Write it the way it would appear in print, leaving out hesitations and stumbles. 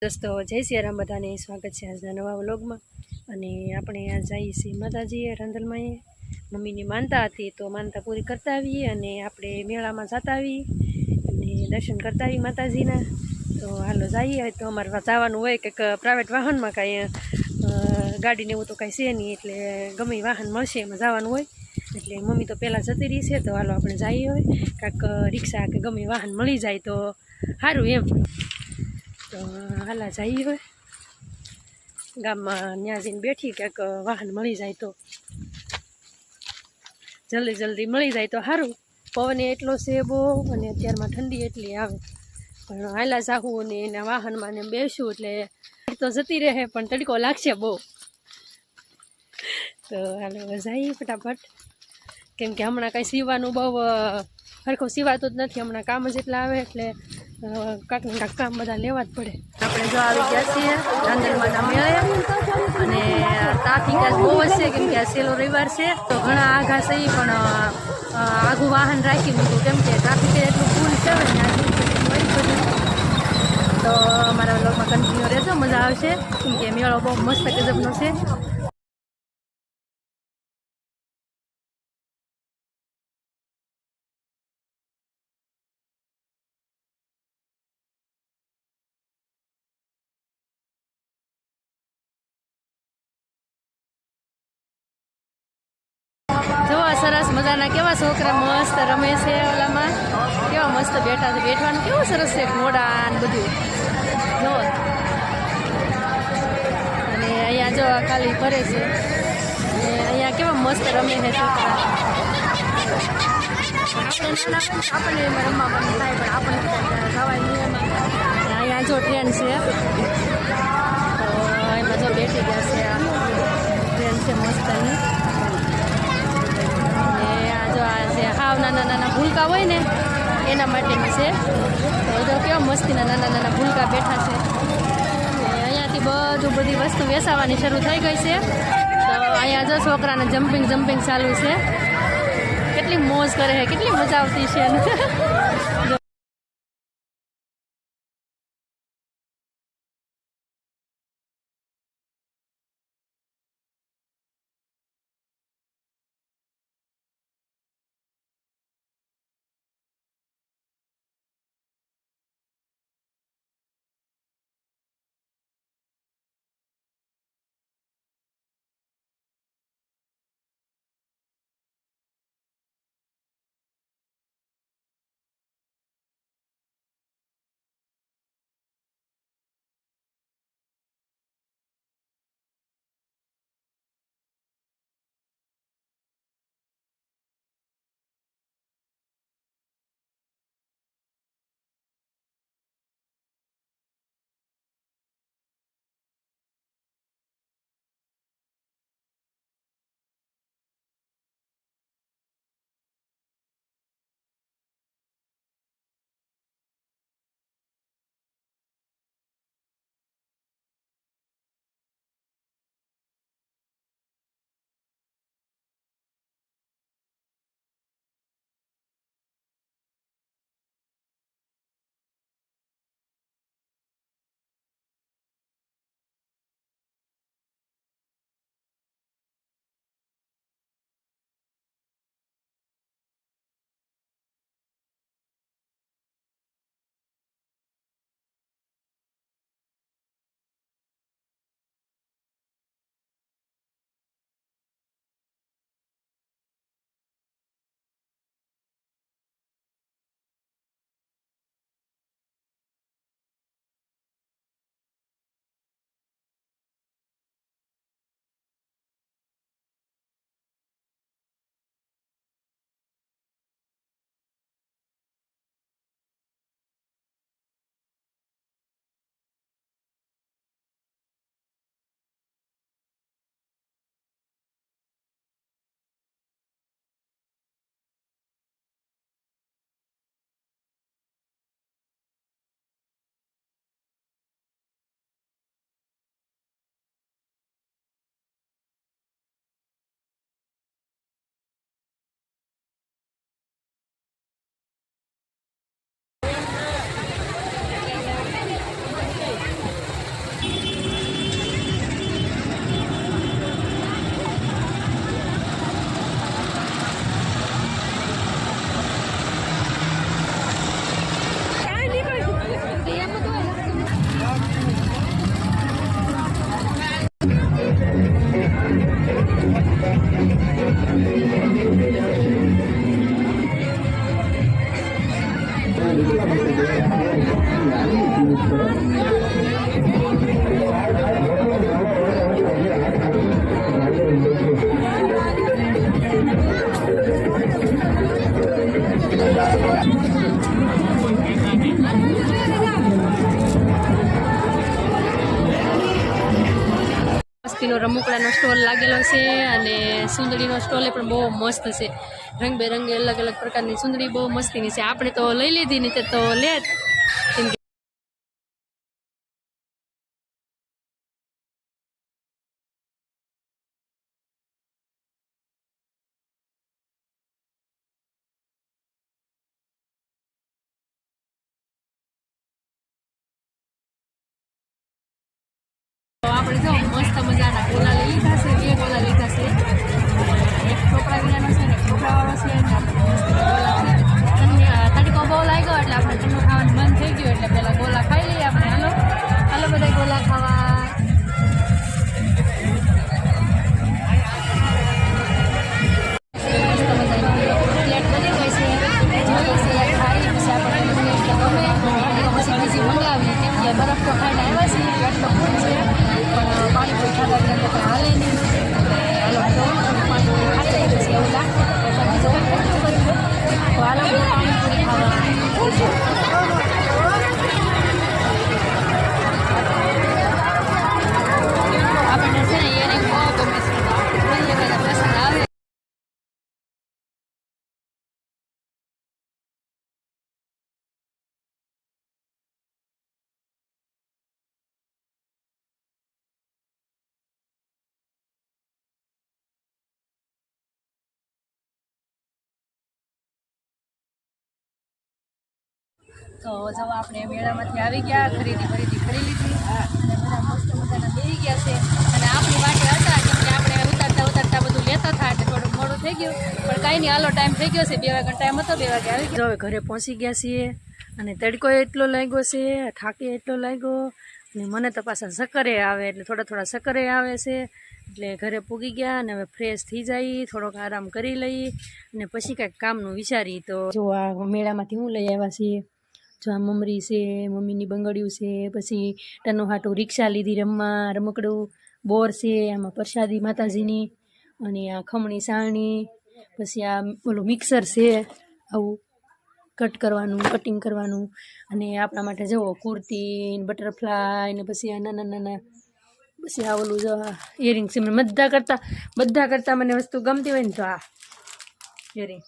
દોસ્તો જય શ્રી રામ, બધાને સ્વાગત છે આજના નવા વ્લોગમાં। અને આપણે આ જઈએ છીએ માતાજીએ રાંધલમાં। મમ્મીની માનતા હતી તો માનતા પૂરી કરતા આવીએ અને આપણે મેળામાં જતા આવીએ અને દર્શન કરતા આવીએ માતાજીના। તો હાલો જઈએ। તો અમારે જવાનું હોય કંઈક પ્રાઇવેટ વાહનમાં, કાંઈ ગાડીને એવું તો કાંઈ છે નહીં, એટલે ગમે વાહન મળશે એમાં જવાનું હોય। એટલે મમ્મી તો પહેલાં જતી રહી છે, તો હાલો આપણે જઈએ હવે। કાંઈક રિક્ષા કે ગમે વાહન મળી જાય તો સારું એમ। તો હાલા જઈએ હવે ગામમાં, ત્યાં જઈને બેઠી ક્યાંક વાહન મળી જાય તો જલ્દી મળી જાય તો સારું। પવન એટલો છે બહુ, અને અત્યારમાં ઠંડી એટલી આવે, પણ હાલા જાવું ને એના વાહનમાં ને બેસું એટલે તો જતી રહે, પણ તડકો લાગશે બહુ। તો હાલો જઈએ ફટાફટ, કેમ કે હમણાં કાંઈ સીવાનું બહુ સરખું સીવાતું જ નથી, હમણાં કામ જ એટલા આવે એટલે કાંક ને કાંક કામ બધા લેવા જ પડે। આપણે જો આવી ગયા છીએ રાંધલમાના મેળે, અને ટ્રાફિક આજ બહુ જ છે, કેમ કે આ છેલ્લો રવિવાર છે તો ઘણા આઘા છે, પણ આઘું વાહન રાખી મૂક્યું, કેમ કે ટ્રાફિક એટલું ફૂલ છે ને બધું। તો અમારા વ્લોગમાં કન્ટિન્યુ રહેજો, મજા આવશે, કેમ કે મેળો બહુ મસ્ત ગજબનો છે। જોવા સરસ મજાના કેવા છોકરા મસ્ત રમે છે, ઓલામાં કેવા મસ્ત બેઠા છે, બેઠવાનું કેવું સરસ છે, ઘોડા ને બધું જો। અને અહીંયા જો ખાલી ફરે છે, અને અહીંયા કેવા મસ્ત રમે છે છોકરા। આપણને એમાં રમવા મન થાય, પણ આપણને જવાય નહીં એમાં। અહીંયા જો ટ્રેન છે, તો એમાં જો બેઠી ગયા છે, આ ટ્રેન છે મસ્તની। હાવ નાના ભૂલકા હોય ને એના માટેની છે, તો કેવા મસ્તીના નાના ભૂલકા બેઠા છે। અહીંયાથી બધી વસ્તુ વેચાવાની શરૂ થઈ ગઈ છે, તો અહીંયા જો છોકરાને જમ્પિંગ ચાલુ છે, કેટલી મોજ કરે છે, કેટલી મજા આવતી છે। મસ્તીનો રમકડાનો સ્ટોલ લાગેલો છે અને સુંદડીનો સ્ટોલ એ પણ બહુ મસ્ત છે. રંગબેરંગી અલગ અલગ પ્રકારની સુંદડી બહુ મસ્તીની છે. આપણે તો લઈ લીધી નહીં તો લે જ. આપણે જો મસ્ત મજાના ગોલા લઈ લીધા છે. 2 ગોલા લીધા છે. એક ટોપરા વિનાનો છે ને એક ટોપરાવાળો છે. તડકો બહુ લાગ્યો એટલે આપણે ઠંડુ ખાવાનું બંધ થઈ ગયું એટલે પેલા ગોલા ખાઈ લઈએ આપણે. હાલો બધા ગોલા ખાવા. બરફ તો ખાઈને આવ્યા છીએ એટલો ફૂલ છે પણ પાણીપુરી ખાતા ત્યાં તો હાલે નહીં. હાલો પાણીપુરી ખાઈ લઈએ પછી એવું લાગશે તો હાલો પાણીપુરી ખાવા. આપણને છે ને એને બહુ ગમે છે. પસંદ આવે. તો જો આપણે મેળામાંથી આવી ગયા, ખરીદી કરી લીધી અને બધા મસ્ત મજાના બેસી ગયા છે. અને આપણી વાટે હતા કેમ કે આપણે ઉતારતા બધું લેતા હતા એટલે થોડું મોડું થઈ ગયું પણ કાંઈ નહીં. હાલો ટાઈમ થઈ ગયો છે. 2 વાગ્યાનો ટાઈમ હતો. 2 વાગે આવી ગયા. હવે ઘરે પહોંચી ગયા છીએ અને તડકો એટલો લાગ્યો છે, થાકે એટલો લાગ્યો અને મને તો પાછા ચક્કરે આવે એટલે થોડા ચક્કરે આવે છે એટલે ઘરે પૂગી ગયા અને હવે ફ્રેશ થઈ જાય, થોડોક આરામ કરી લઈ અને પછી કાંઈક કામનું વિચારી. તો જો આ મેળામાંથી હું લઈ આવ્યા છીએ. જો આ મમરી છે, મમ્મીની બંગડીયું છે, પછી ટનો હાટું રિક્ષા લીધી રમવા, રમકડું બોર છે, આમાં પ્રસાદી માતાજીની અને આ ખમણી સાણી, પછી આ ઓલું મિક્સર છે આવું કટિંગ કરવાનું અને આપણા માટે જુઓ કુર્તી બટરફ્લાય ને પછી આ નાના પછી આ ઓલું જો ઇયરિંગ છે. બધા કરતાં મને વસ્તુ ગમતી હોય ને તો આ ઇયરિંગ